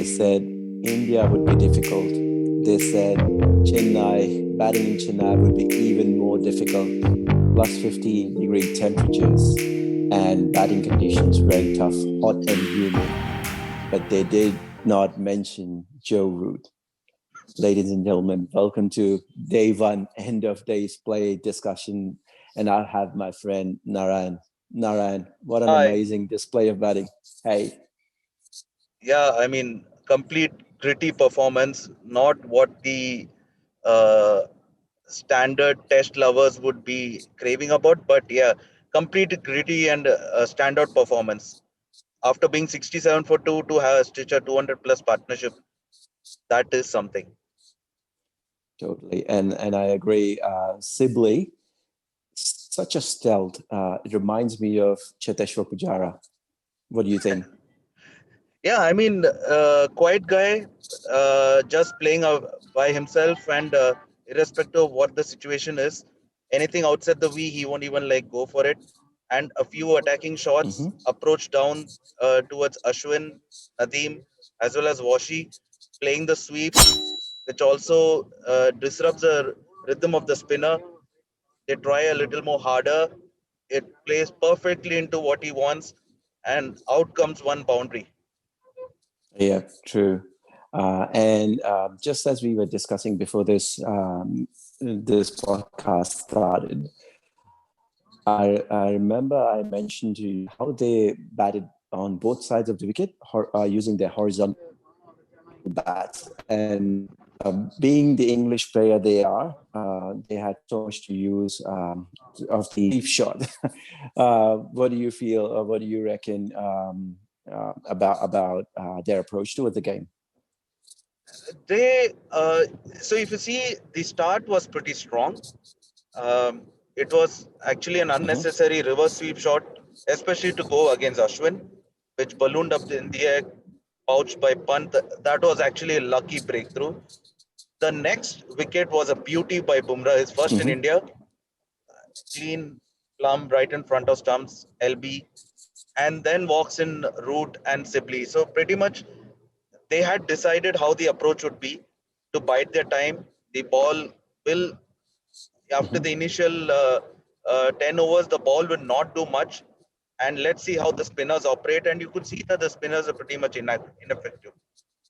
said India would be difficult. They said batting in Chennai would be even more difficult, plus 50-degree temperatures and batting conditions very tough, hot and humid. But they did not mention Joe Root. Ladies and gentlemen, welcome to day one, end of day's play discussion. And I have my friend Narayan. Narayan, what an Hi. amazing display of batting. Hey. Yeah, I mean, complete gritty performance, not what the uh, standard test lovers would be craving about, but yeah, complete gritty and standard performance. After being 67 for 2 to have stitch a 200 plus partnership, that is something. Totally. And I agree. Sibley, such a stealth. It reminds me of Cheteshwar Pujara. What do you think? Yeah, I mean, quiet guy, just playing by himself, and irrespective of what the situation is, anything outside the V, he won't even like go for it. And a few attacking shots, Mm-hmm. approach down towards Ashwin, Nadeem, as well as Washi, playing the sweeps, which also disrupts the rhythm of the spinner. They try a little more harder. It plays perfectly into what he wants, and out comes one boundary. Yeah, true. And just as we were discussing before this podcast started, I remember I mentioned to you how they batted on both sides of the wicket using their horizontal bats. And being the English player they are, they had so much to use of the leaf shot. What do you feel? Or what do you reckon about their approach towards the game? They so if you see, the start was pretty strong. It was actually an Mm-hmm. unnecessary reverse sweep shot, especially to go against Ashwin, which ballooned up in the air, pouched by Pant. That was actually a lucky breakthrough. The next wicket was a beauty by Bumrah, his first in Mm-hmm. India, clean, plumb, right in front of stumps, LB, and then walks in Root and Sibley. So pretty much they had decided how the approach would be to bide their time. The ball will, after the Mm-hmm. initial 10 overs, the ball will not do much. And let's see how the spinners operate. And you could see that the spinners are pretty much ineffective.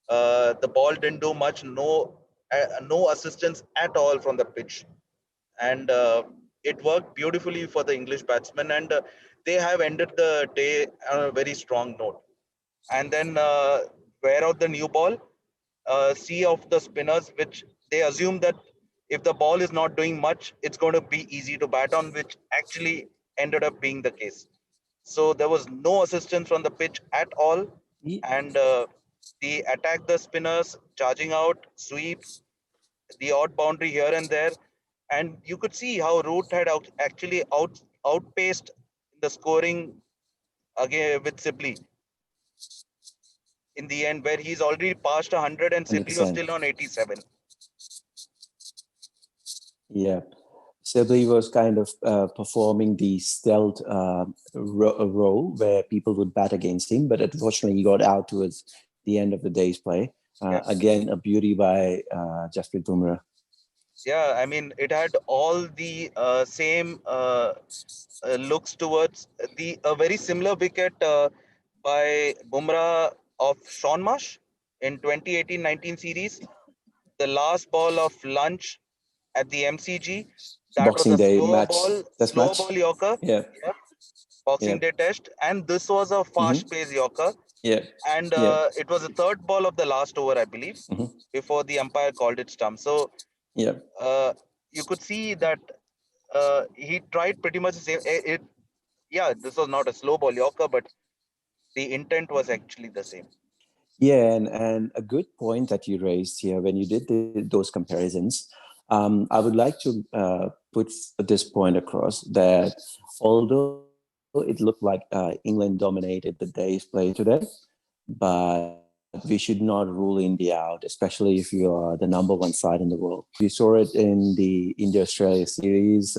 The ball didn't do much, no assistance at all from the pitch. And it worked beautifully for the English batsmen. And they have ended the day on a very strong note. And then wear out the new ball, sea of the spinners, which they assume that if the ball is not doing much, it's going to be easy to bat on, which actually ended up being the case. So there was no assistance from the pitch at all, and they attacked the spinners, charging out sweeps, the odd boundary here and there, and you could see how Root had actually outpaced the scoring again with Sibley in the end, where he's already passed 100 and Sibley was 100%. still on 87. Yeah. Sibley was kind of performing the stealth role where people would bat against him, but unfortunately he got out towards the end of the day's play. Yes. Again, a beauty by Jasprit Bumrah. Yeah, I mean, it had all the same looks towards the a very similar wicket by Bumrah of Sean Marsh in 2018-19 series. The last ball of lunch at the MCG, that was Boxing a Day match, test slow match. ball Yorker. Yeah, Yeah, Boxing yeah. Day Test, and this was a fast Mm-hmm. pace Yorker, Yeah, and yeah. it was the third ball of the last over, I believe, Mm-hmm. before the umpire called it stump. So Yeah. you could see that he tried pretty much the same. Yeah, this was not a slow ball Yorker, but the intent was actually the same. Yeah, and a good point that you raised here when you did those comparisons. I would like to put this point across that although it looked like England dominated the day's play today, but we should not rule India out, especially if you are the number one side in the world. We saw it in the India-Australia series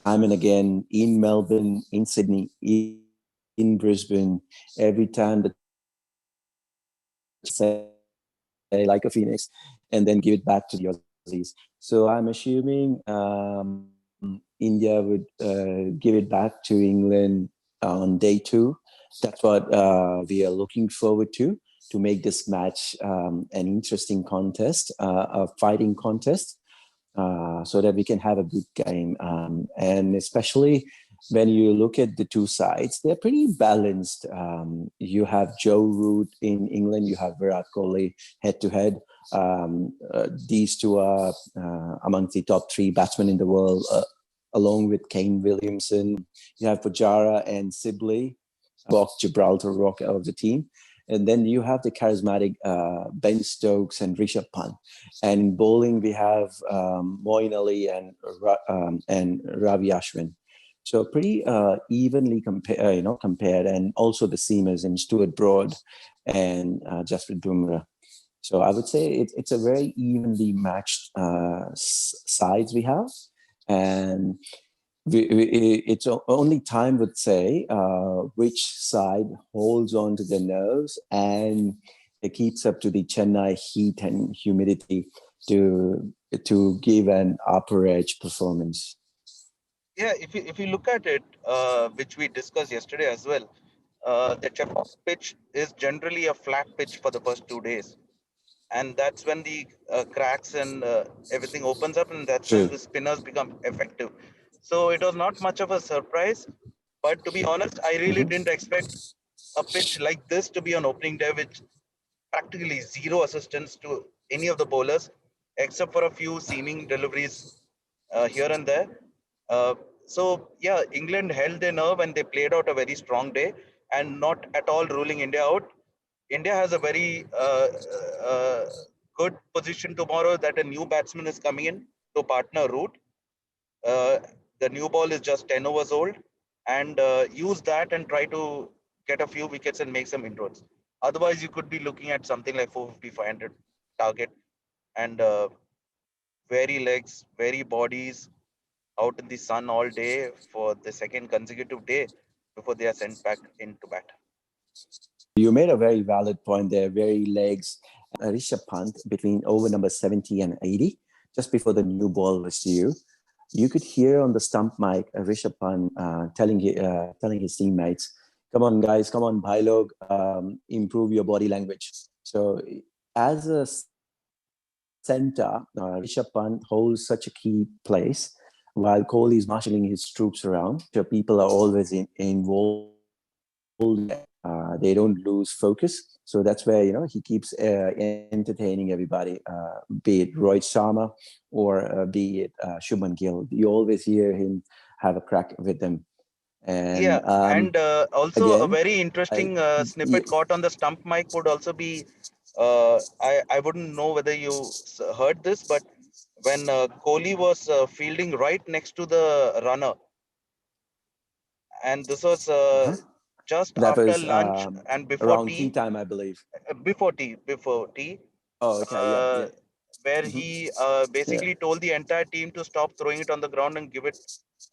time and again in Melbourne, in Sydney, in Brisbane. Every time the team would bat, say, like a phoenix, and then give it back to the Aussies. So I'm assuming India would give it back to England on day two. That's what we are looking forward to make this match an interesting contest, a fighting contest, so that we can have a good game. And especially when you look at the two sides, they're pretty balanced. You have Joe Root in England, you have Virat Kohli head to head. These two are amongst the top three batsmen in the world, along with Kane Williamson. You have Pujara and Sibley, Gibraltar rock of the team. And then you have the charismatic Ben Stokes and Rishabh Pant. And in bowling, we have Moeen Ali and Ravi Ashwin. So pretty evenly compared, and also the seamers in Stuart Broad and Jasprit Bumrah. So I would say it's a very evenly matched sides we have, and it's only time would say which side holds on to the nerves and it keeps up to the Chennai heat and humidity to give an upper edge performance. Yeah, if you look at it, which we discussed yesterday as well, the Chepauk pitch is generally a flat pitch for the first 2 days, and that's when the cracks and everything opens up, and that's when True. the spinners become effective. So it was not much of a surprise, but to be honest, I really didn't expect a pitch like this to be on opening day, with practically zero assistance to any of the bowlers, except for a few seaming deliveries here and there. Uh, so yeah, England held their nerve and they played out a very strong day, and not at all ruling India out. India has a very good position tomorrow that a new batsman is coming in to partner Root. Uh, the new ball is just 10 overs old, and use that and try to get a few wickets and make some inroads. Otherwise, you could be looking at something like 450, 500 target, and very legs, very bodies out in the sun all day for the second consecutive day before they are sent back into bat. You made a very valid point there, very legs. Rishabh Pant between over number 70 and 80, just before the new ball was due. You could hear on the stump mic Rishabh Pant telling his teammates, "Come on, guys, come on, bhai log, improve your body language." So, as a center, Rishabh Pant holds such a key place, while Kohli is marshalling his troops around. So people are always involved. They don't lose focus. So that's where he keeps entertaining everybody, be it Rohit Sharma or be it Shubman Gill. You always hear him have a crack with them. And Yeah, and also a again, very interesting yeah, snippet caught on the stump mic would also be, I wouldn't know whether you heard this, but when Kohli was fielding right next to the runner, and this was uh-huh. just That after was lunch and before around tea tea, time, I believe. before tea, Oh, okay, yeah, uh, yeah. where Mm-hmm. he Yeah, basically told the entire team to stop throwing it on the ground and give it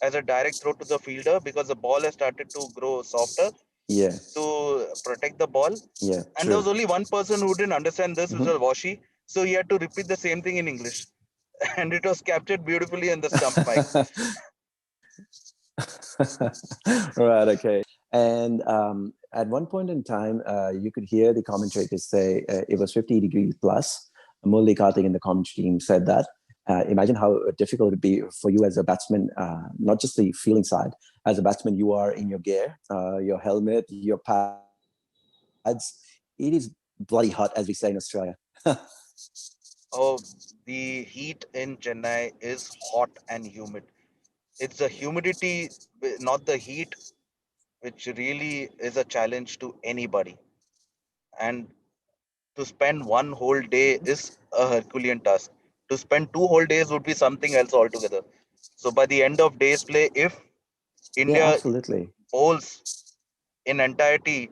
as a direct throw to the fielder, because the ball has started to grow softer yeah, to protect the ball. yeah, And there true. was only one person who didn't understand this, which Mm-hmm. was Washi. So he had to repeat the same thing in English. And it was captured beautifully in the stump mic. Right, okay. And at one point in time, you could hear the commentators say it was 50 degrees plus. Murli Karthik in the commentary team said that. Imagine how difficult it would be for you as a batsman, not just the fielding side. As a batsman, you are in your gear, your helmet, your pads. It is bloody hot, as we say in Australia. Oh, the heat in Chennai is hot and humid. It's the humidity, not the heat, which really is a challenge to anybody. And to spend one whole day is a Herculean task. To spend 2 whole days would be something else altogether. So by the end of day's play, if Yeah, India absolutely. bowls in entirety,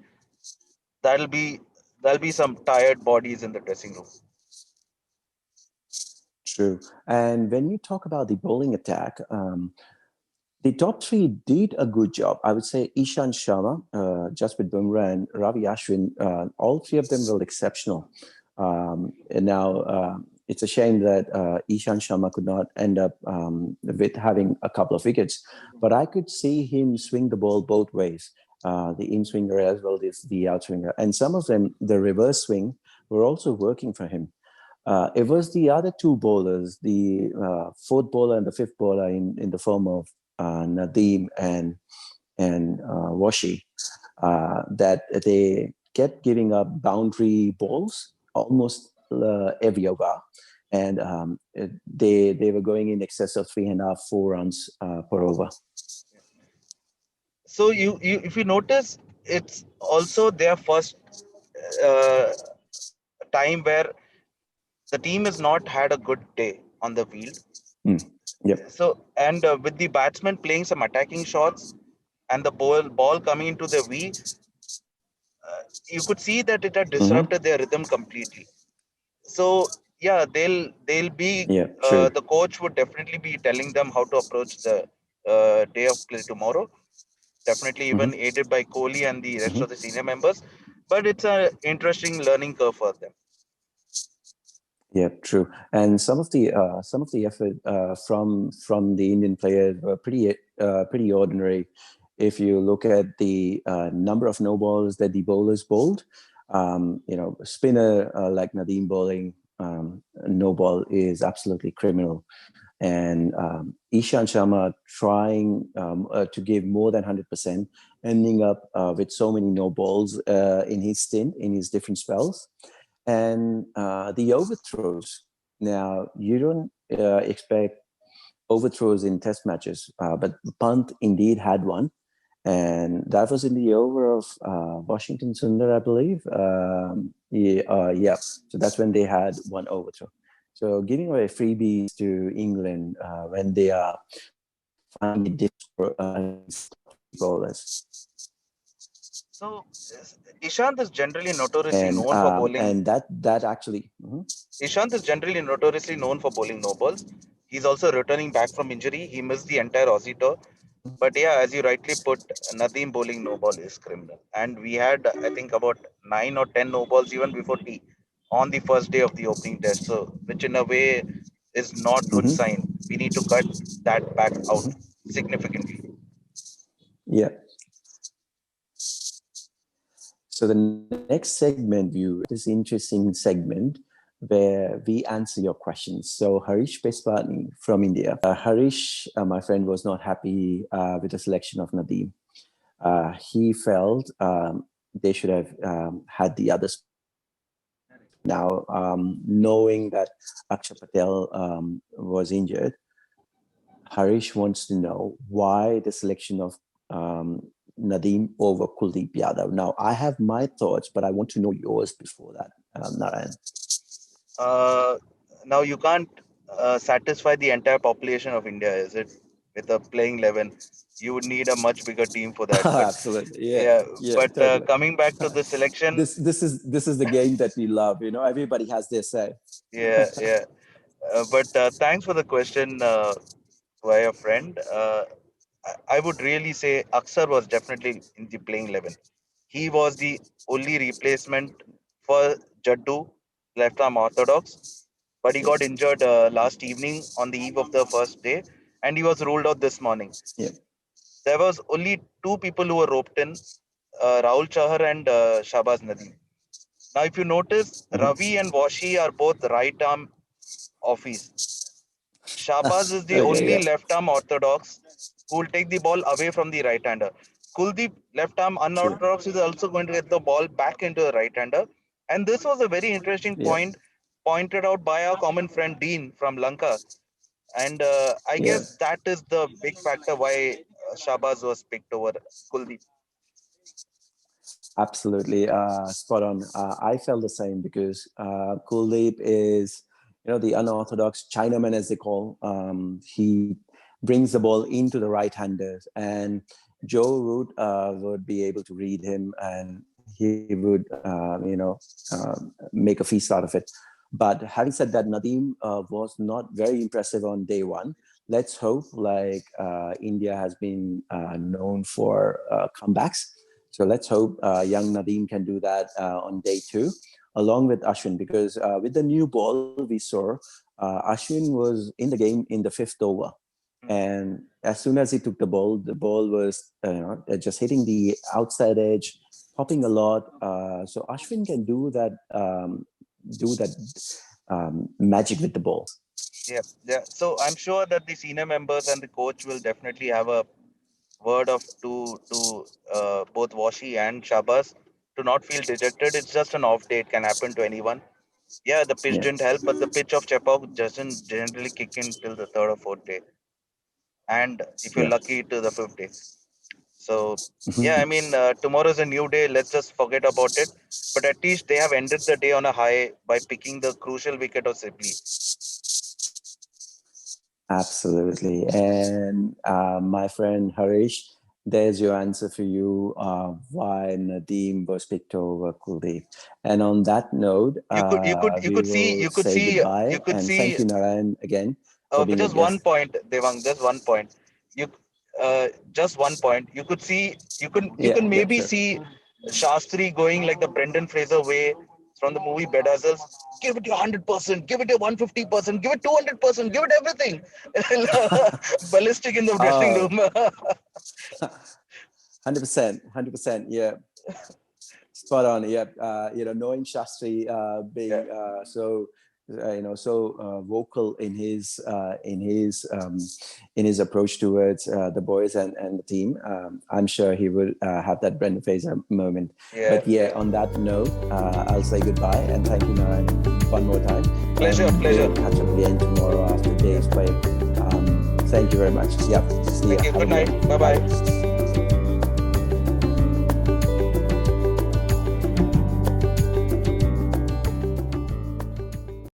that'll be there'll be some tired bodies in the dressing room. True. And when you talk about the bowling attack, The top three did a good job. I would say Ishant Sharma, Jasprit Bumrah, and Ravi Ashwin, all three of them were exceptional. And now it's a shame that Ishant Sharma could not end up with having a couple of wickets, but I could see him swing the ball both ways, the in swinger as well as the out swinger. And some of them, the reverse swing, were also working for him. It was the other two bowlers, the fourth bowler and the fifth bowler in the form of Nadeem and Washi, that they kept giving up boundary balls almost every over, and they were going in excess of 3.5, 4 runs per over. So you if you notice, it's also their first uh, time where the team has not had a good day on the field. Yep. So and with the batsmen playing some attacking shots and the ball coming into the V, you could see that it had Mm-hmm. disrupted their rhythm completely. So yeah, they'll be Yeah. True. the coach would definitely be telling them how to approach the day of play tomorrow. Definitely, even Mm-hmm. aided by Kohli and the rest of the Mm-hmm. senior members. But it's a interesting learning curve for them. Yeah, true. And some of the effort from the Indian players were pretty ordinary. If you look at the number of no balls that the bowlers bowled, spinner like Nadeem bowling no ball is absolutely criminal. And Ishan Sharma trying to give more than 100%, ending up with so many no balls in his stint, in his different spells. And the overthrows. Now, you don't expect overthrows in test matches, but Pant indeed had one. And that was in the over of Washington Sundar, I believe. Yeah, so that's when they had one overthrow. So giving away freebies to England when they are finding it difficult against bowlers. So Ishant is generally notoriously known for bowling. And that actually. Mhm. Ishant is generally notoriously known for bowling no balls. He's also returning back from injury. He missed the entire Aussie tour. But yeah, as you rightly put, Nadeem bowling no ball is criminal. And we had, I think, about 9 or 10 no balls even before tea on the first day of the opening test. So, which in a way is not good sign. Mm-hmm. We need to cut that back out Mm-hmm. significantly. Yeah. So the next segment view is interesting segment where we answer your questions. So Harish Pespani from India. Harish, my friend, was not happy with the selection of Nadeem. He felt they should have had the other now, knowing that Akshay Patel was injured. Harish wants to know why the selection of Nadeem over Kuldeep Yadav. Now, I have my thoughts, but I want to know yours before that, Narayan. Uh, Now, you can't satisfy the entire population of India, is it? With a playing 11, you would need a much bigger team for that. But Absolutely, yeah, yeah, yeah, but totally. coming back to the selection, This is the game that we love. You know, everybody has their say. yeah, yeah. But thanks for the question, via friend. I would really say Aksar was definitely in the playing 11. He was the only replacement for Jaddu, left arm orthodox, but he Yeah, got injured last evening on the eve of the first day, and he was ruled out this morning. yeah. There was only two people who were roped in, Rahul Chahar and Shahbaz Nadeem. Now, if you notice, Ravi Mm-hmm. and Washi are both right arm offs. Shahbaz is the Okay, only yeah, left arm orthodox who will take the ball away from the right hander. Kuldeep, left arm true. unorthodox, is also going to get the ball back into the right hander. And this was a very interesting Yeah, point pointed out by our common friend Dean from Lanka. And I yeah. guess that is the big factor why Shahbaz was picked over Kuldeep. Absolutely, spot on. I felt the same because Kuldeep is, the unorthodox Chinaman, as they call. He brings the ball into the right-handers, and Joe Root would be able to read him, and he would, make a feast out of it. But having said that, Nadeem was not very impressive on day one. let's hope like India has been known for comebacks. So let's hope young Nadeem can do that on day 2, along with Ashwin, because with the new ball we saw, Ashwin was in the game in the 5th over. And as soon as he took the ball was just hitting the outside edge, popping a lot. So Ashwin can do that magic with the ball. Yeah, yeah. So I'm sure that the senior members and the coach will definitely have a word of to both Washi and Shabas to not feel dejected. It's just an off day. It can happen to anyone. Yeah, the pitch Yeah. didn't help, but the pitch of Chepauk doesn't generally kick in till the 3rd or 4th day, and if you're Yeah. lucky, to the 5th day. So yeah, I mean, tomorrow's a new day. Let's just forget about it. But at least they have ended the day on a high by picking the crucial wicket of Sibley. Absolutely. And my friend Harish, there's your answer for you why Nadeem was picked over Kuldeep. And on that note, You we could see will say you goodbye. could And see thank you, Narayan, again for being a just one guest. point, Devang, just one point. You just one point. You Yeah, can yeah, maybe sure. see Shastri going like the Brendan Fraser way from the movie Bedazzles. Give it your 100%, give it your 150%, give it 200%, give it everything. Ballistic in the dressing Oh, room. 100%, 100%. Yeah. Spot on. Yeah. Knowing Shastri Yeah, being vocal in his approach towards the boys and the team, I'm sure he will have that Brendan Fraser moment. yeah. But yeah, on that note, I'll say goodbye and thank you, Narayan, one more time. Pleasure, And pleasure. we'll catch up again tomorrow after day's play. Thank you very much. Yeah. See you. Thank you. Have a Good good night. one. Bye bye.